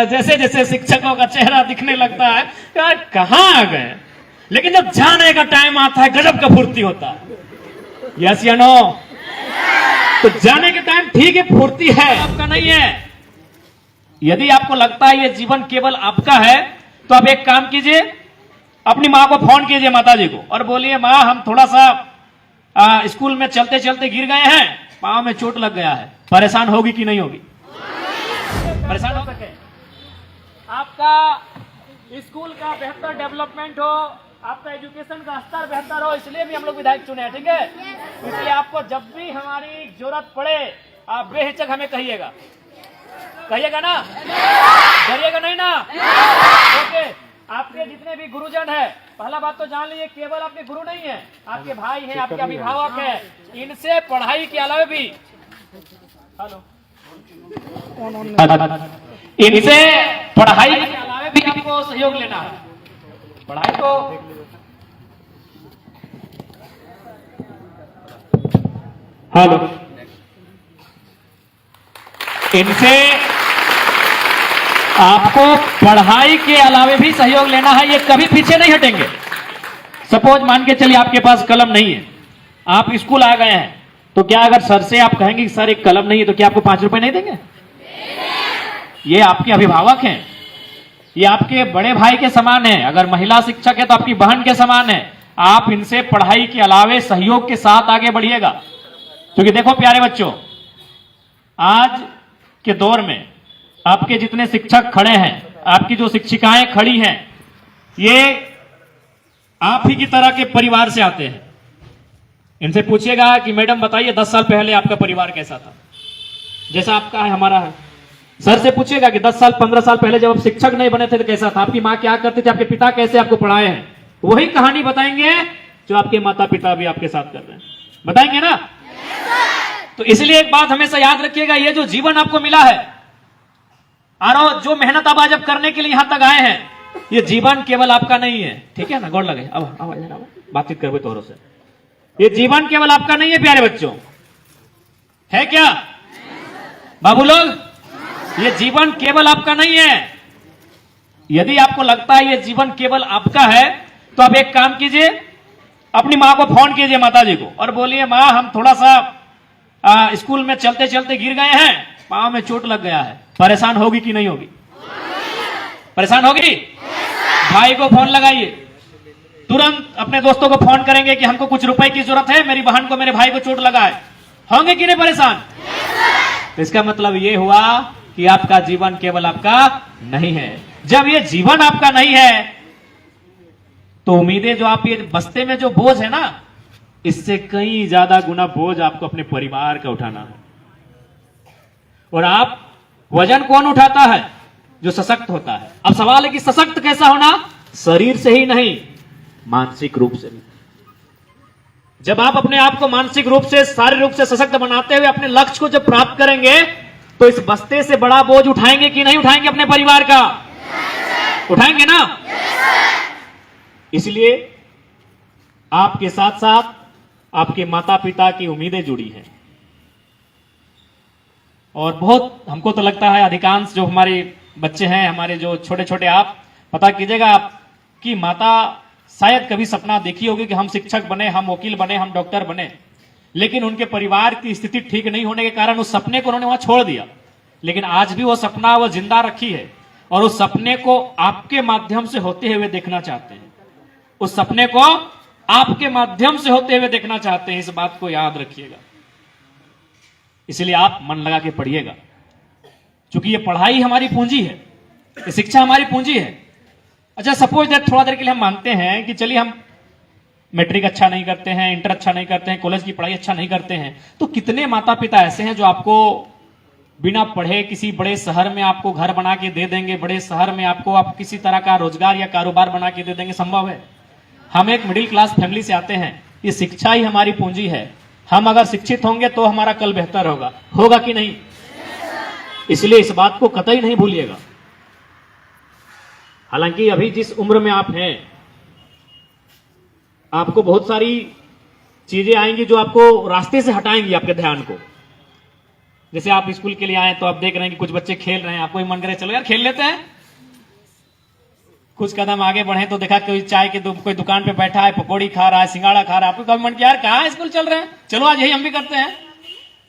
जैसे जैसे शिक्षकों का चेहरा दिखने लगता है यार कहां आ गए, लेकिन जब जाने का टाइम आता है गजब का फुर्ती होता है। यस या नो? तो जाने के टाइम ठीक है, फुर्ती है, आपका नहीं है। यदि आपको लगता है ये जीवन केवल आपका है तो आप एक काम कीजिए, अपनी मां को फोन कीजिए, माता जी को, और बोलिए मां हम थोड़ा सा स्कूल में चलते चलते गिर गए हैं, पांव में चोट लग गया है। परेशान होगी कि नहीं होगी? परेशान हो सके, आपका स्कूल का बेहतर डेवलपमेंट हो, आपका एजुकेशन का स्तर बेहतर हो, इसलिए भी हम लोग विधायक चुने हैं, ठीक है? इसलिए आपको जब भी हमारी जरूरत पड़े आप बेहिचक हमें कहिएगा, कहिएगा ना? डरिएगा नहीं ना? ओके। आपके जितने भी गुरुजन है, पहला बात तो जान लीजिए, केवल आपके गुरु नहीं है, आपके भाई हैं, आपके अभिभावक हैं। इनसे पढ़ाई के अलावा भी इनसे पढ़ाई के अलावा भी आपको सहयोग लेना है। पढ़ाई को इनसे आपको पढ़ाई के अलावा भी सहयोग लेना है, ये कभी पीछे नहीं हटेंगे। सपोज मान के चलिए आपके पास कलम नहीं है, आप स्कूल आ गए हैं, तो क्या अगर सर से आप कहेंगे कि सर एक कलम नहीं है, तो क्या आपको 5 रुपए नहीं देंगे? ये आपके अभिभावक हैं, ये आपके बड़े भाई के समान है। अगर महिला शिक्षक है तो आपकी बहन के समान है। आप इनसे पढ़ाई के अलावे सहयोग के साथ आगे बढ़िएगा, क्योंकि देखो प्यारे बच्चों, आज के दौर में आपके जितने शिक्षक खड़े हैं, आपकी जो शिक्षिकाएं खड़ी हैं, ये आप ही की तरह के परिवार से आते हैं। इनसे पूछिएगा कि मैडम बताइए 10 साल पहले आपका परिवार कैसा था, जैसा आपका है हमारा है। सर से पूछिएगा कि 10 साल 15 साल पहले जब आप शिक्षक नहीं बने थे तो कैसा था, आपकी माँ क्या करती थी, आपके पिता कैसे आपको पढ़ाए हैं। वही कहानी बताएंगे जो आपके माता पिता भी आपके साथ कर रहे हैं, बताएंगे ना? तो इसलिए एक बात हमेशा याद रखिएगा, ये जो जीवन आपको मिला है और जो मेहनत आप आज अब करने के लिए यहां तक आए हैं, ये जीवन केवल आपका नहीं है, ठीक है ना? गौर लगे, अब बातचीत करवे तोहरों से। ये जीवन केवल आपका नहीं है प्यारे बच्चों, है क्या बाबू लोग? ये जीवन केवल आपका नहीं है। यदि आपको लगता है ये जीवन केवल आपका है तो आप एक काम कीजिए, अपनी मां को फोन कीजिए, माता जी को, और बोलिए मां हम थोड़ा सा स्कूल में चलते चलते गिर गए हैं, पांव में चोट लग गया है। परेशान होगी कि नहीं होगी? परेशान होगी? भाई को फोन लगाइए, तुरंत अपने दोस्तों को फोन करेंगे कि हमको कुछ रुपए की जरूरत है, मेरी बहन को मेरे भाई को चोट लगा है। होंगे कि नहीं परेशान? तो इसका मतलब ये हुआ कि आपका जीवन केवल आपका नहीं है। जब ये जीवन आपका नहीं है तो उम्मीदें जो आप ये बस्ते में जो बोझ है ना, इससे कई ज्यादा गुना बोझ आपको अपने परिवार का उठाना है। और आप वजन कौन उठाता है? जो सशक्त होता है। अब सवाल है कि सशक्त कैसा होना? शरीर से ही नहीं, मानसिक रूप से भी। जब आप अपने आप को मानसिक रूप से, शारीरिक रूप से सशक्त बनाते हुए अपने लक्ष्य को जब प्राप्त करेंगे तो इस बस्ते से बड़ा बोझ उठाएंगे कि नहीं उठाएंगे? अपने परिवार का उठाएंगे ना? इसलिए आपके साथ साथ आपके माता पिता की उम्मीदें जुड़ी हैं। और बहुत हमको तो लगता है अधिकांश जो हमारे बच्चे हैं, हमारे जो छोटे छोटे, आप पता कीजिएगा, आपकी माता शायद कभी सपना देखी होगी कि हम शिक्षक बने, हम वकील बने, हम डॉक्टर बने, लेकिन उनके परिवार की स्थिति ठीक नहीं होने के कारण उस सपने को उन्होंने वहां छोड़ दिया। लेकिन आज भी वो सपना वो जिंदा रखी है और उस सपने को आपके माध्यम से होते हुए देखना चाहते हैं। उस सपने को आपके माध्यम से होते हुए देखना चाहते हैं, इस बात को याद रखिएगा। इसलिए आप मन लगा के पढ़िएगा, क्योंकि ये पढ़ाई हमारी पूंजी है, ये शिक्षा हमारी पूंजी है। अच्छा सपोज दैट थोड़ा देर के लिए हम मानते हैं कि चलिए हम मैट्रिक अच्छा नहीं करते हैं, इंटर अच्छा नहीं करते हैं, कॉलेज की पढ़ाई अच्छा नहीं करते हैं, तो कितने माता पिता ऐसे हैं जो आपको बिना पढ़े किसी बड़े शहर में आपको घर बना के दे देंगे, बड़े शहर में आपको आप किसी तरह का रोजगार या कारोबार बना के दे देंगे? संभव है। हम एक मिडिल क्लास फैमिली से आते हैं, ये शिक्षा ही हमारी पूंजी है। हम अगर शिक्षित होंगे तो हमारा कल बेहतर होगा, होगा कि नहीं? इसलिए इस बात को कतई नहीं भूलिएगा। हालांकि अभी जिस उम्र में आप हैं, आपको बहुत सारी चीजें आएंगी जो आपको रास्ते से हटाएंगी आपके ध्यान को। जैसे आप स्कूल के लिए आए तो आप देख रहे हैं कि कुछ बच्चे खेल रहे हैं, आपको भी मन करे चलो यार खेल लेते हैं। कुछ कदम आगे बढ़े तो देखा कोई चाय के कोई दुकान पे बैठा है, पकौड़ी खा रहा है, सिंगाड़ा खा रहा है, आपको कभी मन किया यार कहाँ स्कूल चल रहे हैं, चलो आज यही हम भी करते हैं।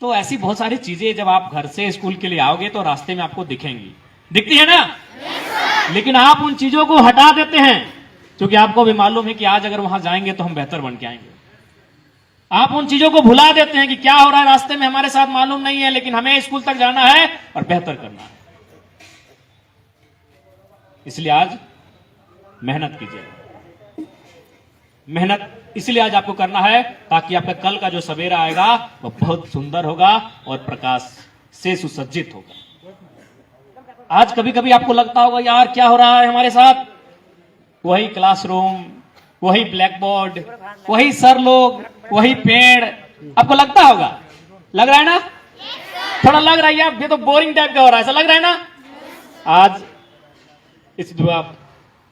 तो ऐसी बहुत सारी चीजें जब आप घर से स्कूल के लिए आओगे तो रास्ते में आपको दिखेंगी, दिखती है ना। लेकिन आप उन चीजों को हटा देते हैं क्योंकि आपको भी मालूम है कि आज अगर वहां जाएंगे तो हम बेहतर बन के आएंगे। आप उन चीजों को भुला देते हैं कि क्या हो रहा है रास्ते में हमारे साथ मालूम नहीं है, लेकिन हमें स्कूल तक जाना है और बेहतर करना है। इसलिए आज मेहनत कीजिए। मेहनत इसलिए आज आपको करना है ताकि आपका कल का जो सवेरा आएगा वो बहुत सुंदर होगा और प्रकाश से सुसज्जित होगा। आज कभी कभी आपको लगता होगा यार क्या हो रहा है हमारे साथ, वही क्लासरूम, वही ब्लैक बोर्ड, वही सर लोग, वही पेड़, आपको लगता होगा, लग रहा है ना? थोड़ा लग रहा है यार ये तो बोरिंग टाइप का हो रहा है, ऐसा लग रहा है ना? आज इस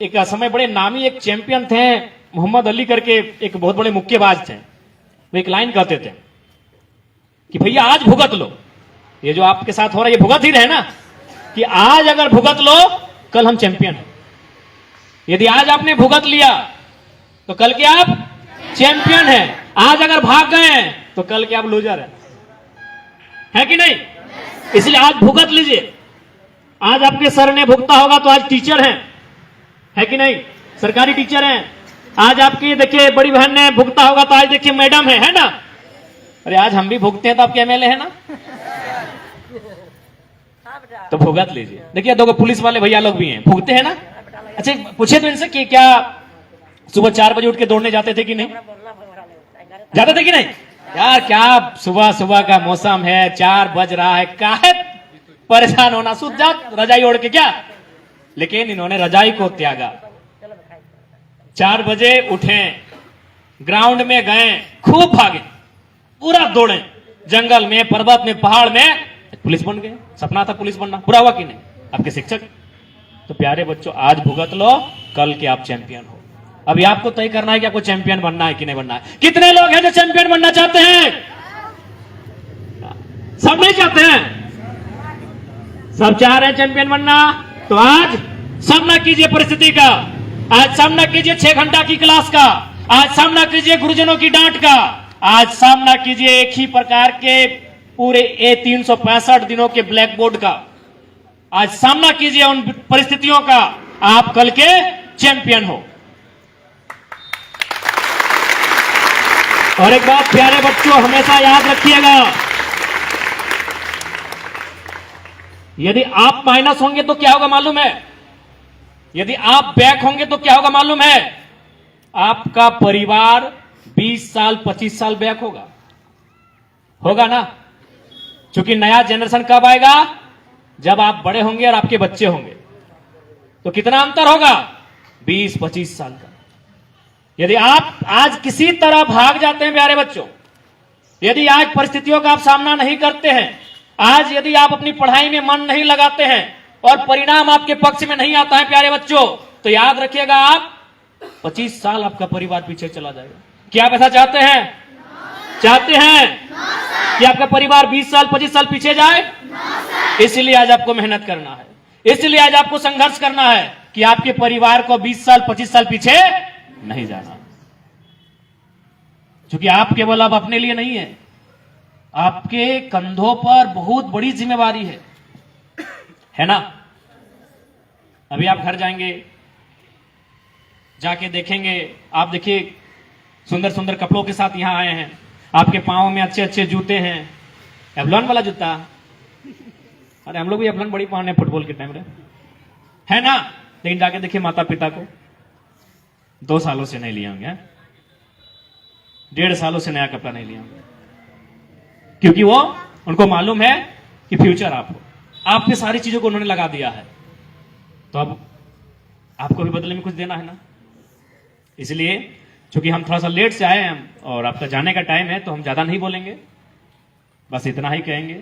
एक समय बड़े नामी एक चैंपियन थे मोहम्मद अली करके, एक बहुत बड़े मुक्केबाज थे। वो एक लाइन कहते थे कि भैया आज भुगत लो, ये जो आपके साथ हो रहा है ये भुगत ही रहे ना, कि आज अगर भुगत लो कल हम चैंपियन हैं। यदि आज आपने भुगत लिया तो कल के आप चैंपियन हैं। आज अगर भाग गए तो कल के आप लूजर हैं, है कि नहीं? इसलिए आज भुगत लीजिए। आज आपके सर ने भुगता होगा तो आज टीचर हैं, है कि नहीं? सरकारी टीचर हैं। आज आपकी देखिए बड़ी बहन ने भुगता होगा तो आज देखिए मैडम है ना? अरे आज हम भी भुगते हैं तो आपके एमएलए है ना? तो भुगत लीजिए। देखिए दो पुलिस वाले भैया लोग भी हैं, भुगते हैं ना? अच्छा पूछे तो इनसे कि क्या सुबह 4 बजे उठ के दौड़ने जाते थे कि नहीं? जाते थे कि नहीं? यार क्या सुबह सुबह का मौसम है, 4 बज रहा है, काहे परेशान होना, सूत जा रजाई ओढ़ के क्या। लेकिन इन्होंने रजाई को त्यागा, 4 बजे उठे, ग्राउंड में गए, खूब भागे, पूरा दौड़े, जंगल में, पर्वत में, पहाड़ में, पुलिस बन गए। सपना था पुलिस बनना, पूरा हुआ कि नहीं? आपके शिक्षक। तो प्यारे बच्चों आज भुगत लो, कल के आप चैंपियन हो। अभी आपको तय करना है कि आपको चैंपियन बनना है कि नहीं बनना है। कितने लोग हैं जो चैंपियन बनना चाहते हैं? सब नहीं चाहते हैं, सब चाह रहे हैं चैंपियन बनना। तो आज सामना कीजिए परिस्थिति का, आज सामना कीजिए 6 घंटा की क्लास का, आज सामना कीजिए गुरुजनों की डांट का, आज सामना कीजिए एक ही प्रकार के पूरे 365 दिनों के ब्लैक बोर्ड का। आज सामना कीजिए उन परिस्थितियों का, आप कल के चैंपियन हो। और एक बात प्यारे बच्चों हमेशा याद रखिएगा, यदि आप माइनस होंगे तो क्या होगा मालूम है? यदि आप बैक होंगे तो क्या होगा मालूम है? आपका परिवार 20 साल 25 साल बैक होगा ना? क्योंकि नया जनरेशन कब आएगा? जब आप बड़े होंगे और आपके बच्चे होंगे। तो कितना अंतर होगा? 20-25 साल का। यदि आप आज किसी तरह भाग जाते हैं प्यारे बच्चों, यदि आज परिस्थितियों का आप सामना नहीं करते हैं, आज यदि आप अपनी पढ़ाई में मन नहीं लगाते हैं और परिणाम आपके पक्ष में नहीं आता है प्यारे बच्चों, तो याद रखिएगा आप 25 साल आपका परिवार पीछे चला जाएगा। क्या आप ऐसा चाहते हैं? चाहते हैं कि आपका परिवार 20 साल 25 साल पीछे जाए? इसलिए आज आपको मेहनत करना है, इसलिए आज आपको संघर्ष करना है कि आपके परिवार को 20 साल 25 साल पीछे नहीं जाना। क्योंकि आप केवल अब अपने लिए नहीं है, आपके कंधों पर बहुत बड़ी जिम्मेवारी है ना? अभी आप घर जाएंगे, जाके देखेंगे, आप देखिए सुंदर सुंदर कपड़ों के साथ यहां आए हैं, आपके पांव में अच्छे अच्छे जूते हैं, एवलॉन वाला जूता। अरे हम लोग भी एवलॉन बड़ी पहने फुटबॉल के टाइम है ना? लेकिन जाके देखिए माता पिता को 2 सालों से नहीं लिए होंगे, 1.5 सालों से नया कपड़ा नहीं लिया होंगे, क्योंकि वो उनको मालूम है कि फ्यूचर आप पे सारी चीजों को उन्होंने लगा दिया है। तो अब आपको भी बदले में कुछ देना है ना? इसलिए क्योंकि हम थोड़ा सा लेट से आए हैं और आपका जाने का टाइम है, तो हम ज्यादा नहीं बोलेंगे, बस इतना ही कहेंगे,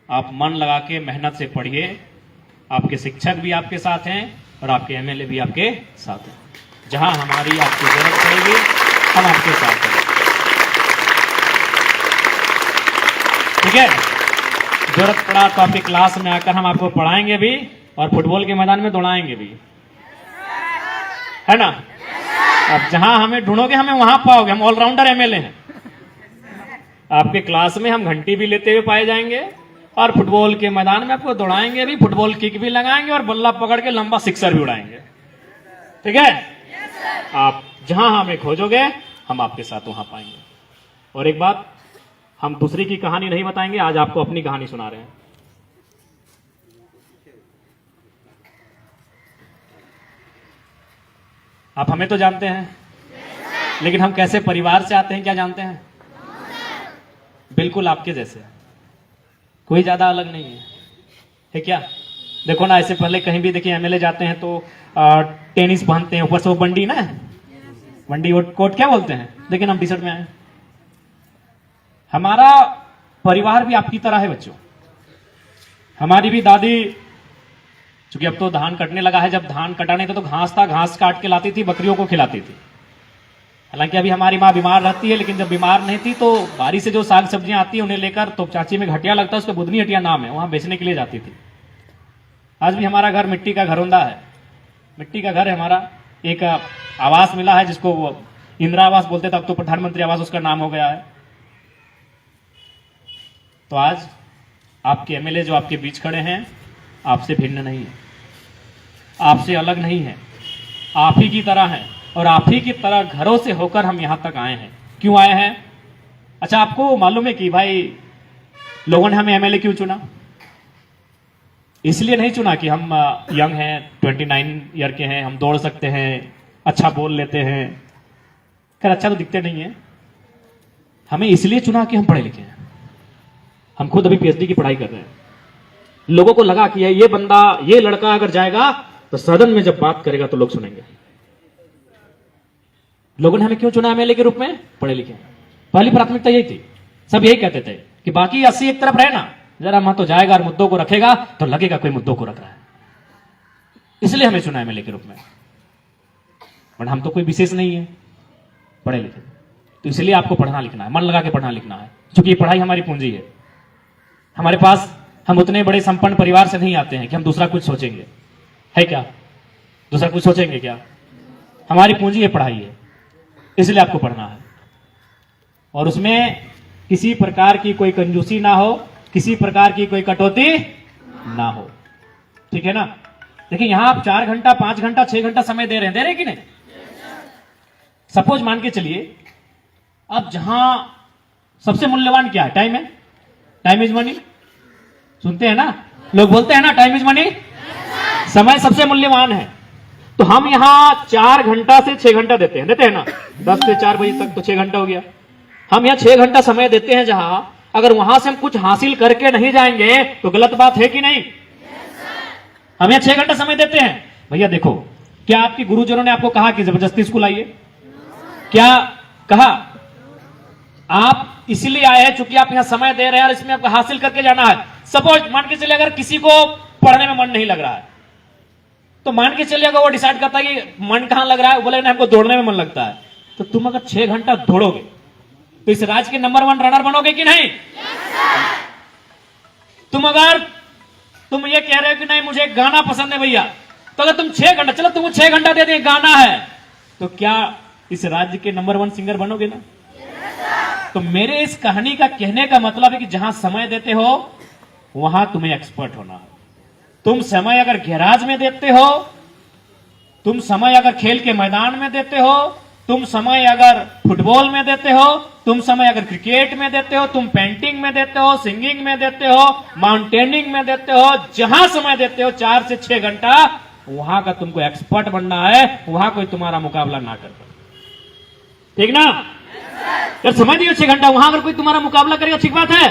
आप मन लगा के मेहनत से पढ़िए। आपके शिक्षक भी आपके साथ हैं और आपके एमएलए भी आपके साथ हैं। जहां हमारी आपकी जरूरत पड़ेगी हम आपके साथ हैं, ठीक है? जरूरत पड़ा तो आपकी क्लास में आकर हम आपको पढ़ाएंगे भी और फुटबॉल के मैदान में दौड़ाएंगे भी, है ना। अब जहां हमें ढूंढोगे हमें वहां पाओगे, हम ऑलराउंडर एमएलए हैं। आपके क्लास में हम घंटी भी लेते हुए पाए जाएंगे और फुटबॉल के मैदान में आपको दौड़ाएंगे भी, फुटबॉल किक भी लगाएंगे और बल्ला पकड़ के लंबा सिक्सर भी उड़ाएंगे, ठीक है। आप जहां हमें खोजोगे हम आपके साथ वहां पाएंगे। और एक बात, हम दूसरी की कहानी नहीं बताएंगे, आज आपको अपनी कहानी सुना रहे हैं। आप हमें तो जानते हैं, लेकिन हम कैसे परिवार से आते हैं क्या जानते हैं? बिल्कुल आपके जैसे, कोई ज्यादा अलग नहीं है क्या? देखो ना, ऐसे पहले कहीं भी देखिए एमएलए जाते हैं तो टेनिस पहनते हैं, ऊपर से वो बंडी ना, बंडी कोट क्या बोलते हैं, लेकिन हम टी शर्ट में आए। हमारा परिवार भी आपकी तरह है बच्चों। हमारी भी दादी, चूंकि अब तो धान कटने लगा है, जब धान कटाने थे तो घास था, घास काट के लाती थी, बकरियों को खिलाती थी। हालांकि अभी हमारी माँ बीमार रहती है, लेकिन जब बीमार नहीं थी तो बारी से जो साग सब्जियां आती है उन्हें लेकर, तो चाची में घटिया लगता है, उसका बुधनी हटिया नाम है, वहां बेचने के लिए जाती थी। आज भी हमारा घर मिट्टी का घरौंदा है, मिट्टी का घर है हमारा। एक आवास मिला है जिसको वो इंदिरा आवास बोलते थे, अब तो प्रधानमंत्री आवास उसका नाम हो गया है। तो आज आपके एमएलए जो आपके बीच खड़े हैं आपसे भिन्न नहीं है, आपसे अलग नहीं है, आप ही की तरह है और आप ही की तरह घरों से होकर हम यहां तक आए हैं। क्यों आए हैं? अच्छा, आपको मालूम है कि भाई लोगों ने हमें एमएलए क्यों चुना? इसलिए नहीं चुना कि हम यंग हैं, 29 ईयर के हैं, हम दौड़ सकते हैं, अच्छा बोल लेते हैं। खैर अच्छा तो दिखते नहीं है। हमें इसलिए चुना कि हम पढ़े लिखे हैं। हम खुद अभी पीएचडी की पढ़ाई कर रहे हैं। लोगों को लगा कि ये बंदा, ये लड़का अगर जाएगा तो सदन में जब बात करेगा तो लोग सुनेंगे। लोगों ने हमें क्यों चुना एमएलए के रूप में? पढ़े लिखे। पहली प्राथमिकता यही थी। सब यही कहते थे कि बाकी 80 एक तरफ रहे ना, जरा मत तो जाएगा और मुद्दों को रखेगा तो लगेगा कोई मुद्दों को रख रहा है, इसलिए हमें चुना एमएलए के रूप में। पर हम तो कोई विशेष नहीं है, पढ़े लिखे, तो इसलिए आपको पढ़ना लिखना है, मन लगा के पढ़ना लिखना है, क्योंकि ये पढ़ाई हमारी पूंजी है। हमारे पास, हम उतने बड़े संपन्न परिवार से नहीं आते हैं कि हम दूसरा कुछ सोचेंगे, है क्या? दूसरा कुछ सोचेंगे क्या? हमारी पूंजी है, पढ़ाई है, इसलिए आपको पढ़ना है। और उसमें किसी प्रकार की कोई कंजूसी ना हो, किसी प्रकार की कोई कटौती ना हो, ठीक है ना। देखिए यहां आप 4 घंटा, 5 घंटा, 6 घंटा समय दे रहे हैं कि नहीं? सपोज मान के चलिए, अब जहां सबसे मूल्यवान क्या है? टाइम है। टाइम इज मनी, सुनते हैं ना लोग, बोलते हैं ना टाइम इज मनी, समय सबसे मूल्यवान है। तो हम यहां 4 घंटा से 6 घंटा देते हैं ना, 10 से 4 बजे तक तो 6 घंटा हो गया। हम यहां 6 घंटा समय देते हैं, जहां अगर वहां से हम कुछ हासिल करके नहीं जाएंगे तो गलत बात है कि नहीं? हम यहां 6 घंटा समय देते हैं। भैया देखो, क्या आपके गुरुजनों ने आपको कहा कि जबरदस्ती स्कूल आइए? क्या कहा? आप इसलिए आए हैं चूंकि आप यहां समय दे रहे हैं और इसमें आपको हासिल करके जाना है। सपोज मान के चलिए अगर किसी को पढ़ने में मन नहीं लग रहा है, तो मान के चलिए अगर वो डिसाइड करता है कि मन कहां लग रहा है, बोले ना हमको दौड़ने में मन लगता है, तो तुम अगर 6 घंटा दौड़ोगे तो इस राज्य के नंबर 1 रनर बनोगे कि नहीं? तुम ये कह रहे हो कि नहीं मुझे गाना पसंद है भैया, तो अगर तुम 6 घंटा, चलो तुम 6 घंटा दे दें, गाना है, तो क्या इस राज्य के नंबर 1 सिंगर बनोगे ना? तो मेरे इस कहानी का कहने का मतलब है कि जहां समय देते हो वहां तुम्हें एक्सपर्ट होना है। तुम समय अगर गैराज में देते हो, तुम समय अगर खेल के मैदान में देते हो, तुम समय अगर फुटबॉल में देते हो, तुम समय अगर क्रिकेट में देते हो, तुम पेंटिंग में देते हो, सिंगिंग में देते हो, माउंटेनिंग में देते हो, जहां समय देते हो 4 से 6 घंटा, वहां का तुमको एक्सपर्ट बनना है, वहां कोई तुम्हारा मुकाबला ना कर पाए, ठीक ना? अगर समय दियो 6 घंटा, वहां अगर कोई तुम्हारा मुकाबला करेगा, ठीक बात है।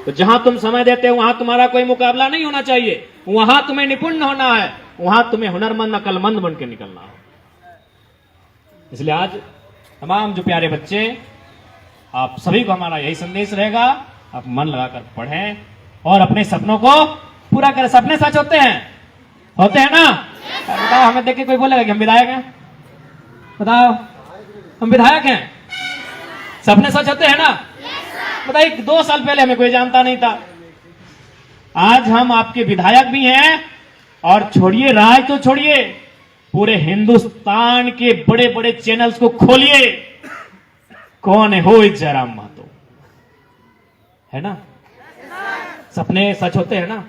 तो जहां तुम समय देते हो वहां तुम्हारा कोई मुकाबला नहीं होना चाहिए, वहां तुम्हें निपुण होना है, वहां तुम्हें हुनरमंद, अकलमंद बन के निकलना है। इसलिए आज तमाम जो प्यारे बच्चे, आप सभी को हमारा यही संदेश रहेगा, आप मन लगाकर पढ़ें और अपने सपनों को पूरा करें। सपने सच होते हैं ना? बताओ, हमें देख के कोई बोलेगा कि हम विधायक हैं? बताओ, हम विधायक हैं? सपने सच होते हैं ना? बताइए, 2 साल पहले हमें कोई जानता नहीं था, आज हम आपके विधायक भी हैं, और छोड़िए राज तो छोड़िए, पूरे हिंदुस्तान के बड़े बड़े चैनल्स को खोलिए, कौन है हो जयराम महतो, है ना? सपने सच होते हैं ना?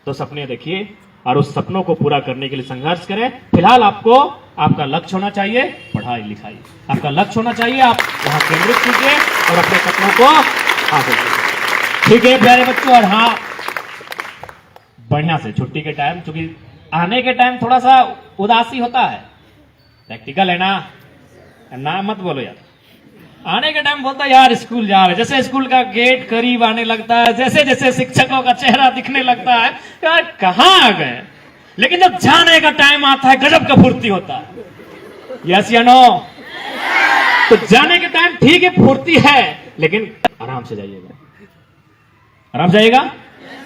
तो सपने देखिए और उस सपनों को पूरा करने के लिए संघर्ष करें। फिलहाल आपको आपका लक्ष्य होना चाहिए पढ़ाई लिखाई, आपका लक्ष्य होना चाहिए, आप वहां केंद्रित कीजिए और अपने सपनों को हासिल कीजिए। ठीक है प्यारे बच्चों, और हाँ बढ़िया से छुट्टी के टाइम, क्योंकि आने के टाइम थोड़ा सा उदासी होता है, प्रैक्टिकल है ना मत बोलो यार, आने के टाइम बोलता है यार स्कूल जा रहे, जैसे स्कूल का गेट करीब आने लगता है, जैसे जैसे शिक्षकों का चेहरा दिखने लगता है यार कहां आ गए, लेकिन जब जाने का टाइम आता है गजब का फुर्ती होता है। यस या नो? तो जाने के टाइम ठीक है फुर्ती है, लेकिन आराम से जाइएगा, आराम से जाइएगा,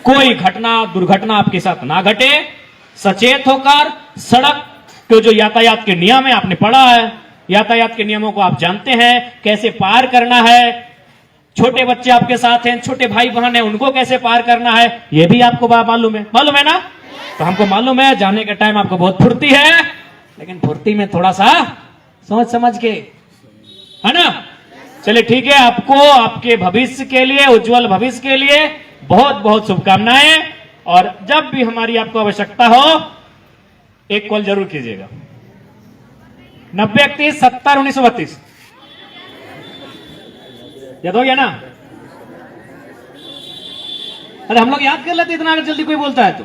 कोई घटना दुर्घटना आपके साथ ना घटे, सचेत होकर सड़क के जो यातायात के नियम है आपने पढ़ा है, यातायात के नियमों को आप जानते हैं, कैसे पार करना है, छोटे बच्चे आपके साथ हैं, छोटे भाई बहन हैं, उनको कैसे पार करना है, यह भी आपको मालूम है ना? तो हमको मालूम है जाने के टाइम आपको बहुत फुर्ती है, लेकिन फुर्ती में थोड़ा सा सोच समझ के, है ना? चलिए ठीक है, आपको आपके भविष्य के लिए, उज्जवल भविष्य के लिए बहुत बहुत शुभकामनाएं, और जब भी हमारी आपको आवश्यकता हो एक कॉल जरूर कीजिएगा। 9031701932 याद हो गया ना? अरे हम लोग याद कर लेते, इतना जल्दी कोई बोलता है तो।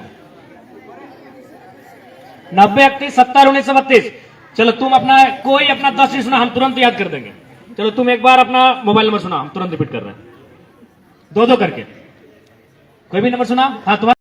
9031701932। चलो तुम अपना कोई अपना 10 नहीं सुना, हम तुरंत याद कर देंगे। चलो तुम एक बार अपना मोबाइल नंबर सुना, हम तुरंत रिपीट कर रहे हैं, दो करके। कोई भी नंबर सुना? हाँ तुम्हारा